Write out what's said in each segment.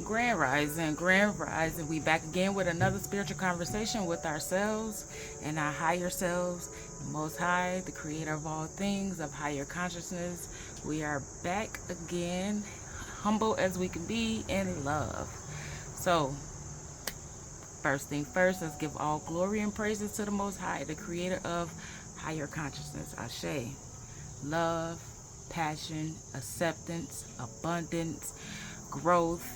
Grand Rising, Grand Rising. We back again with another spiritual conversation with ourselves and our higher selves, the Most High, the creator of all things, of higher consciousness. We are back again, humble as we can be in love. So, first thing first, let's give all glory and praises to the Most High, the creator of higher consciousness. Ashe. Love, passion, acceptance, abundance, growth,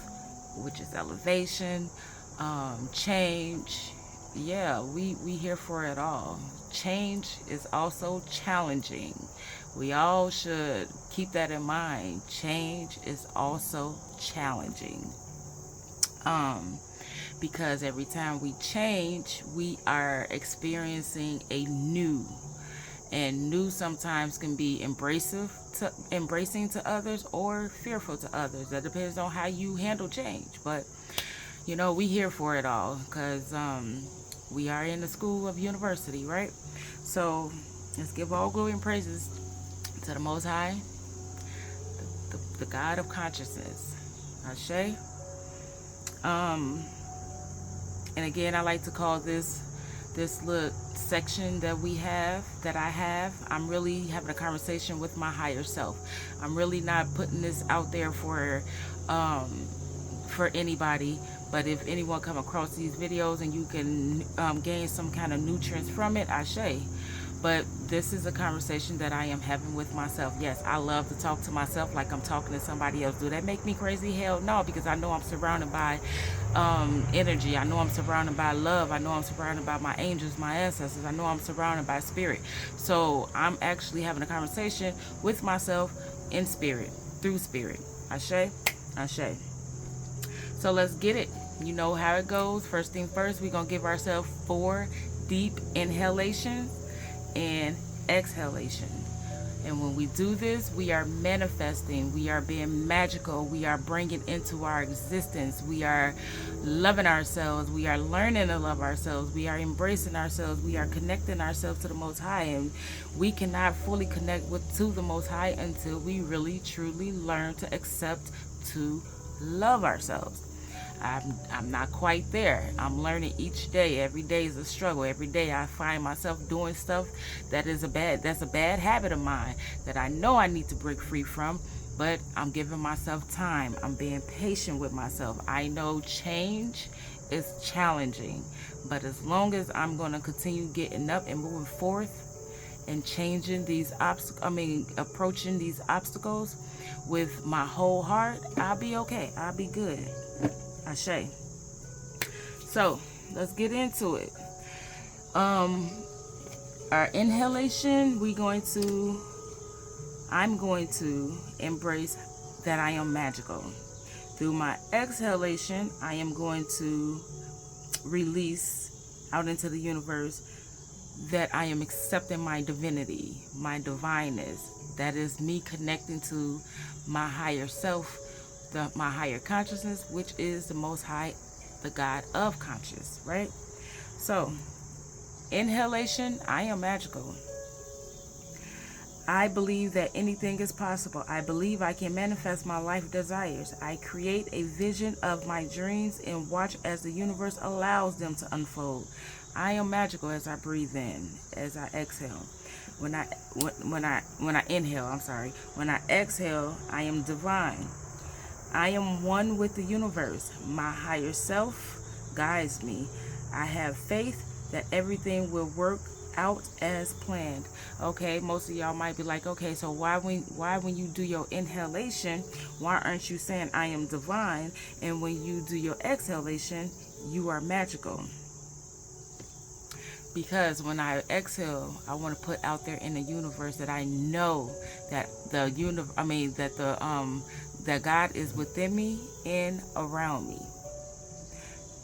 which is elevation, change. Yeah, we here for it all. Change is also challenging. We all should keep that in mind. Change is also challenging. Um, because every time we change, we are experiencing a new. And new sometimes can be embracing to others or fearful to others. That depends on how you handle change. But we here for it all because we are in the school of university, right? So let's give all glory and praises to the Most High, the God of consciousness. Ashe. And again, I like to call this little section that I have, I'm really having a conversation with my higher self. I'm really not putting this out there for anybody, but if anyone come across these videos and you can gain some kind of nutrients from it, ashe. But this is a conversation that I am having with myself. Yes, I love to talk to myself like I'm talking to somebody else. Do that make me crazy? Hell no, because I know I'm surrounded by energy. I know I'm surrounded by love. I know I'm surrounded by my angels, my ancestors. I know I'm surrounded by spirit. So I'm actually having a conversation with myself in spirit, through spirit. Ashe, ashe. So let's get it. You know how it goes. First thing first, we're going to give ourselves 4 deep inhalations and exhalation. And when we do this, we are manifesting, we are being magical, we are bringing into our existence, we are loving ourselves, we are learning to love ourselves, we are embracing ourselves, we are connecting ourselves to the Most High. And we cannot fully connect to the Most High until we really truly learn to accept, to love ourselves. I'm not quite there. I'm learning each day. Every day is a struggle. Every day I find myself doing stuff that's a bad habit of mine that I know I need to break free from, but I'm giving myself time. I'm being patient with myself. I know change is challenging, but as long as I'm going to continue getting up and moving forth and changing these approaching these obstacles with my whole heart, I'll be okay. I'll be good. Ashe. So let's get into it. Our inhalation, I'm going to embrace that I am magical. Through my exhalation, I am going to release out into the universe that I am accepting my divinity, my divineness. That is me connecting to my higher self, my higher consciousness, which is the Most High, the God of conscious, right? So, inhalation, I am magical. I believe that anything is possible. I believe I can manifest my life desires. I create a vision of my dreams and watch as the universe allows them to unfold. I am magical as I breathe in, as I exhale. When I inhale, When I exhale, I am divine. I am one with the universe. My higher self guides me. I have faith that everything will work out as planned. Okay, most of y'all might be like, okay, so why when you do your inhalation, why aren't you saying I am divine? And when you do your exhalation, you are magical. Because when I exhale, I want to put out there in the universe that I know that that God is within me and around me.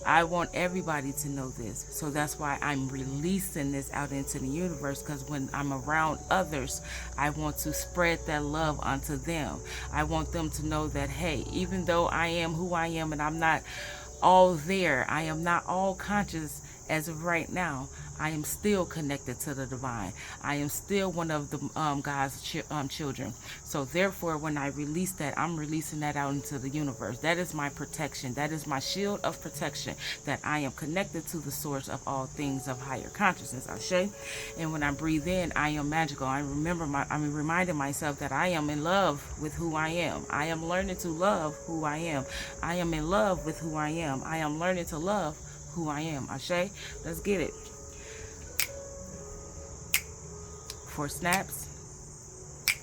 I want everybody to know this. So that's why I'm releasing this out into the universe, because when I'm around others, I want to spread that love onto them. I want them to know that, hey, even though I am who I am and I'm not all there, I am not all conscious As of right now, I am still connected to the divine. I am still one of the God's children. So therefore, when I release that, I'm releasing that out into the universe. That is my protection. That is my shield of protection, that I am connected to the source of all things of higher consciousness, Ashe. And when I breathe in, I am magical. I'm reminding myself that I am in love with who I am. I am learning to love who I am. I am in love with who I am. I am learning to love who I am. Ashe, let's get it. 4 snaps.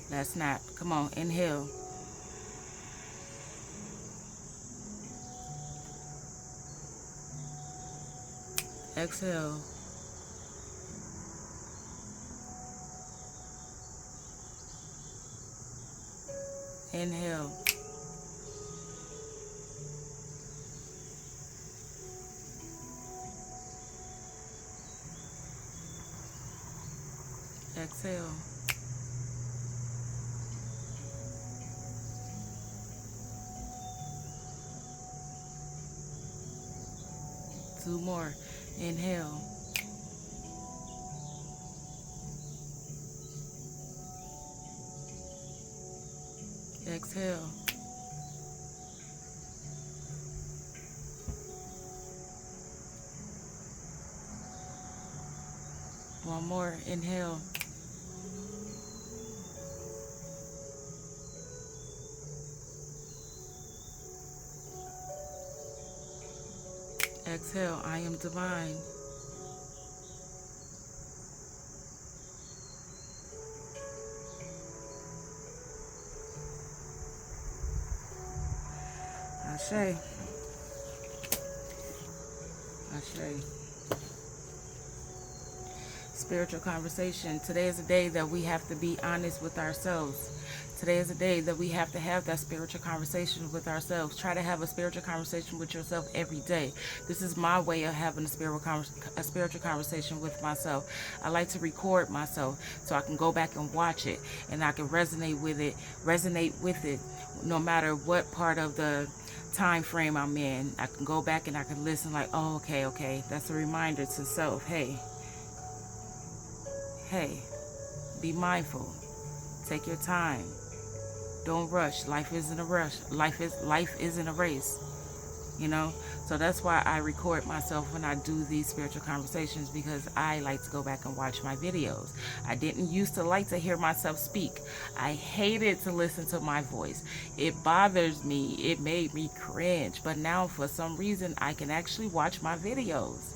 Let's snap. Come on, inhale. Exhale. Inhale. Exhale. Two more. Inhale. Exhale. One more. Inhale. Exhale. I am divine. Ashe. Ashe. Spiritual conversation. Today is a day that we have to be honest with ourselves. Today is a day that we have to have that spiritual conversation with ourselves. Try to have a spiritual conversation with yourself every day. This is my way of having a spiritual conversation with myself. I like to record myself so I can go back and watch it, and I can resonate with it no matter what part of the time frame I'm in. I can go back and I can listen like, oh, okay. That's a reminder to self. Hey, be mindful. Take your time. Don't rush. Life isn't a rush. Life isn't a race. You know? So that's why I record myself when I do these spiritual conversations, because I like to go back and watch my videos. I didn't used to like to hear myself speak. I hated to listen to my voice. It bothers me. It made me cringe. But now for some reason I can actually watch my videos.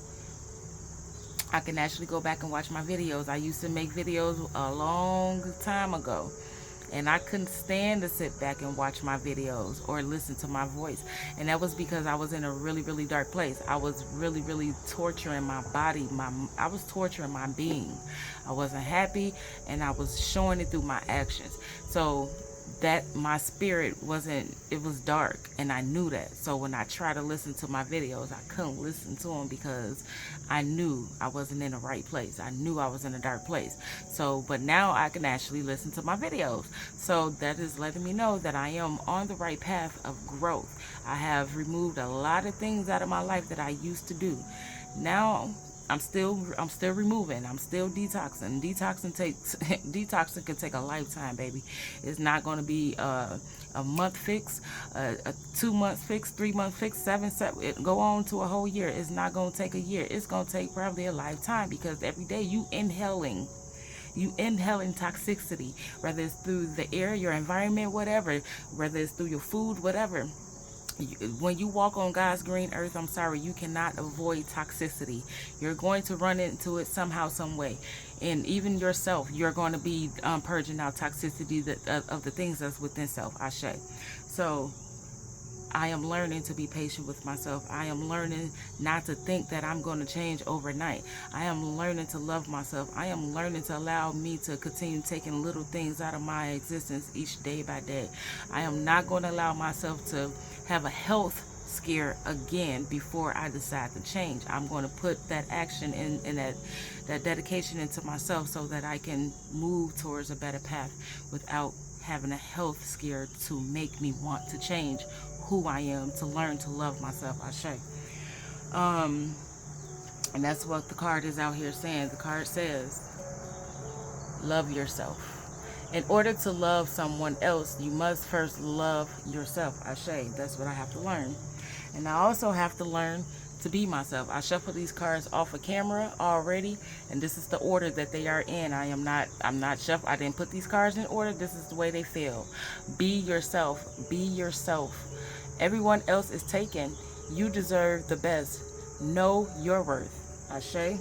I can actually go back and watch my videos. I used to make videos a long time ago, and I couldn't stand to sit back and watch my videos or listen to my voice. And that was because I was in a really, really dark place. I was really, really torturing my body. I was torturing my being. I wasn't happy, and I was showing it through my actions. So that my spirit wasn't, it was dark, and I knew that. So when I tried to listen to my videos, I couldn't listen to them because I knew I wasn't in the right place. I knew I was in a dark place. So, but now I can actually listen to my videos. So that is letting me know that I am on the right path of growth. I have removed a lot of things out of my life that I used to do. Now I'm still removing. I'm still detoxing. Detoxing can take a lifetime, baby. It's not going to be a month fix, a 2 month fix, 3 month fix, seven, go on to a whole year. It's not going to take a year. It's going to take probably a lifetime, because every day you inhaling toxicity, whether it's through the air, your environment, whatever, whether it's through your food, whatever. When you walk on God's green earth, I'm sorry, you cannot avoid toxicity. You're going to run into it somehow, some way. And even yourself, you're going to be purging out toxicity of the things that's within self, Ashe. So I am learning to be patient with myself. I am learning not to think that I'm going to change overnight. I am learning to love myself. I am learning to allow me to continue taking little things out of my existence each day by day. I am not going to allow myself to have a health scare again before I decide to change. I'm going to put that action and that dedication into myself so that I can move towards a better path without having a health scare to make me want to change who I am, to learn to love myself. Ashe. And that's what the card is out here saying. The card says, love yourself. In order to love someone else, you must first love yourself. Ashe, that's what I have to learn. And I also have to learn to be myself. I shuffle these cards off of camera already, and this is the order that they are in. I'm not shuffle. I didn't put these cards in order. This is the way they feel. Be yourself. Be yourself. Everyone else is taken. You deserve the best. Know your worth. Ashe.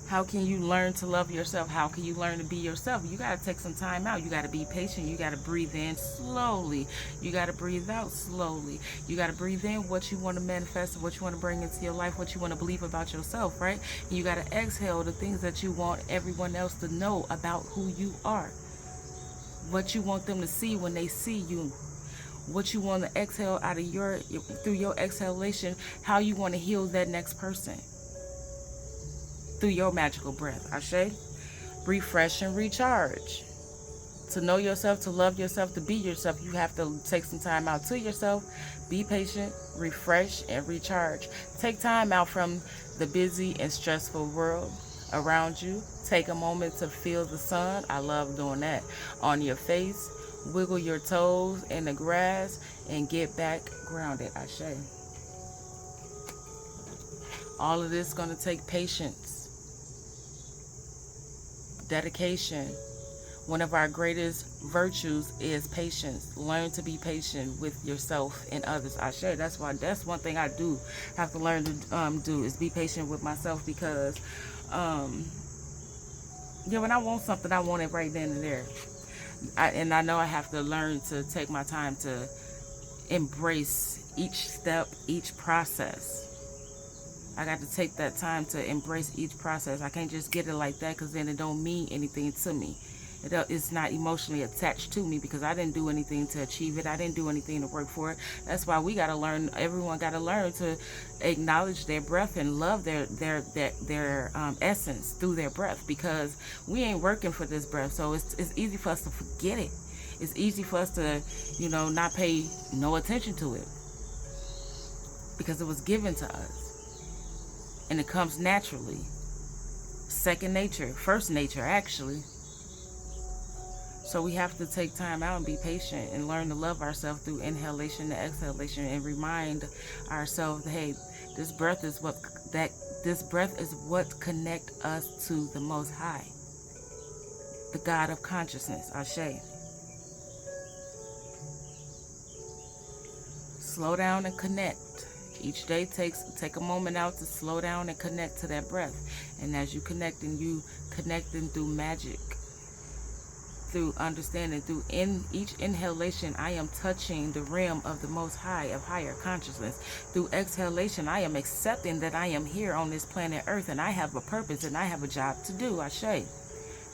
How can you learn to love yourself? How can you learn to be yourself? You got to take some time out. You got to be patient. You got to breathe in slowly. You got to breathe out slowly. You got to breathe in what you want to manifest, what you want to bring into your life, what you want to believe about yourself, right? And you got to exhale the things that you want everyone else to know about who you are. What you want them to see when they see you. What you want to exhale out of through your exhalation, how you want to heal that next person. Through your magical breath. Ashe. Refresh and recharge. To know yourself, to love yourself, to be yourself, you have to take some time out to yourself. Be patient, refresh, and recharge. Take time out from the busy and stressful world around you. Take a moment to feel the sun. I love doing that. On your face. Wiggle your toes in the grass and get back grounded. Ashe. All of this is going to take patience. Dedication. One of our greatest virtues is patience. Learn to be patient with yourself and others. Ashe. That's one thing I do have to learn to do is be patient with myself, because when I want something, I want it right then and there. And I know I have to learn to take my time to embrace each step, each process. I got to take that time to embrace each process. I can't just get it like that, because then it don't mean anything to me. It's not emotionally attached to me, because I didn't do anything to achieve it. I didn't do anything to work for it. That's why we got to learn. Everyone got to learn to acknowledge their breath and love their essence through their breath, because we ain't working for this breath. So it's easy for us to forget it. It's easy for us to, not pay no attention to it, because it was given to us. And it comes naturally. Second nature, first nature, actually. So we have to take time out and be patient and learn to love ourselves through inhalation and exhalation, and remind ourselves, hey, this breath is what connect us to the Most High, the God of consciousness. Ashe. Slow down and connect. Each day take a moment out to slow down and connect to that breath. And as you connecting through magic, through understanding, through each inhalation, I am touching the realm of the Most High, of higher consciousness. Through exhalation, I am accepting that I am here on this planet Earth, and I have a purpose and I have a job to do. Ashe.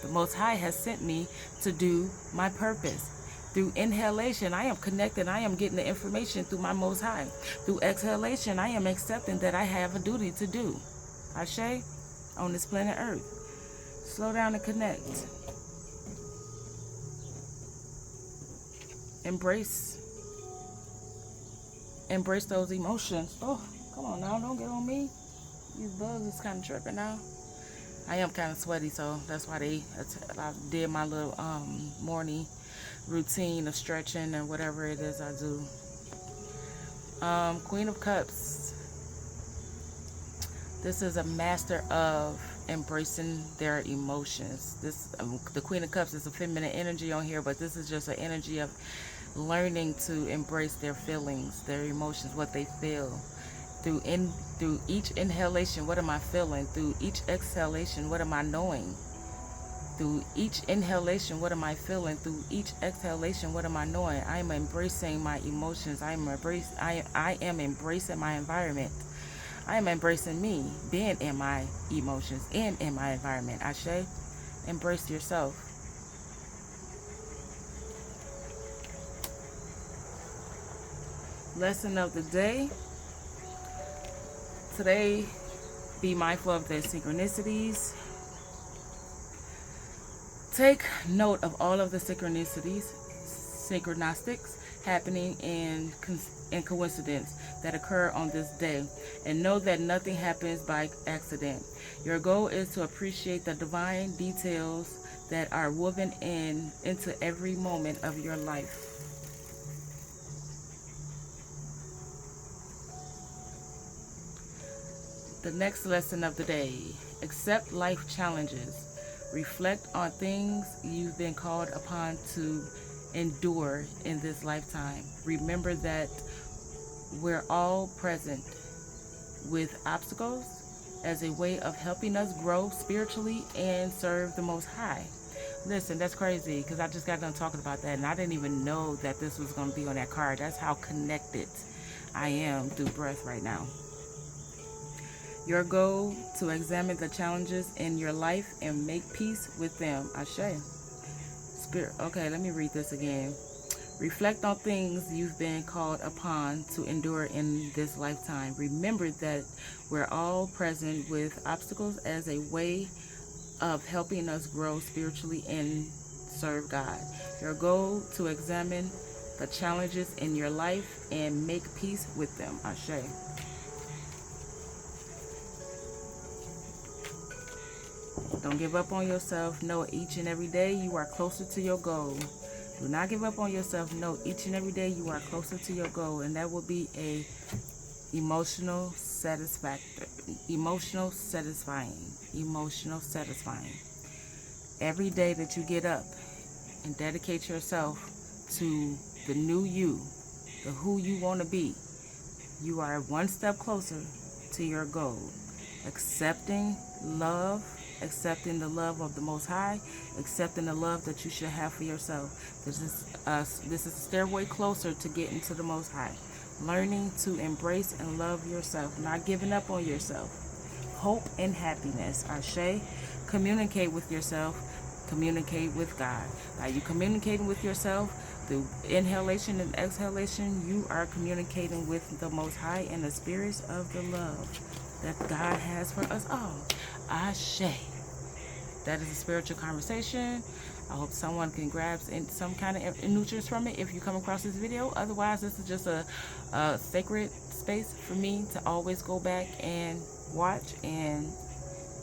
The Most High has sent me to do my purpose. Through inhalation, I am connected. I am getting the information through my Most High. Through exhalation, I am accepting that I have a duty to do. Ashe, on this planet Earth. Slow down and connect. Embrace those emotions. Oh, come on now, don't get on me. These bugs is kind of tripping now. I am kind of sweaty, so that's why I did my little morning routine of stretching and whatever it is I do. Queen of Cups. This is a master of embracing their emotions. The Queen of Cups is a feminine energy on here, but this is just an energy of learning to embrace their feelings, their emotions, what they feel. Through each inhalation, what am I feeling? Through each exhalation, what am I knowing? Through each inhalation, what am I feeling? Through each exhalation, what am I knowing? I am embracing my emotions. I am embracing my environment. I am embracing me, being in my emotions and in my environment. Ashe, embrace yourself. Lesson of the day. Today, be mindful of the synchronicities. Take note of all of the synchronicity happening and coincidence that occur on this day, and know that nothing happens by accident. Your goal is to appreciate the divine details that are woven into every moment of your life. The next lesson of the day: accept life challenges. Reflect on things you've been called upon to endure in this lifetime. Remember that we're all present with obstacles as a way of helping us grow spiritually and serve the Most High. Listen, that's crazy because I just got done talking about that and I didn't even know that this was going to be on that card. That's how connected I am through breath right now. Your goal to examine the challenges in your life and make peace with them. Ashe. Spirit. Okay, let me read this again. Reflect on things you've been called upon to endure in this lifetime. Remember that we're all present with obstacles as a way of helping us grow spiritually and serve God. Your goal to examine the challenges in your life and make peace with them. Ashe. Don't give up on yourself. Know each and every day you are closer to your goal. Do not give up on yourself. Know each and every day you are closer to your goal, and that will be a emotional satisfying. Every day that you get up and dedicate yourself to the new you, the who you want to be, you are one step closer to your goal. Accepting the love of the Most High, accepting the love that you should have for yourself. This is a stairway closer to getting to the Most High. Learning to embrace and love yourself, not giving up on yourself. Hope and happiness. Ashe. Communicate with yourself. Communicate with God. By you communicating with yourself through inhalation and exhalation, you are communicating with the Most High and the spirits of the love that God has for us all. Ashe. That is a spiritual conversation. I hope someone can grab some kind of nutrients from it if you come across this video. Otherwise, this is just a sacred space for me to always go back and watch and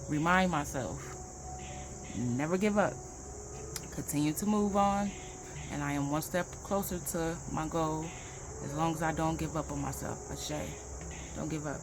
remind myself. Never give up. Continue to move on. And I am one step closer to my goal as long as I don't give up on myself. Ashe. Don't give up.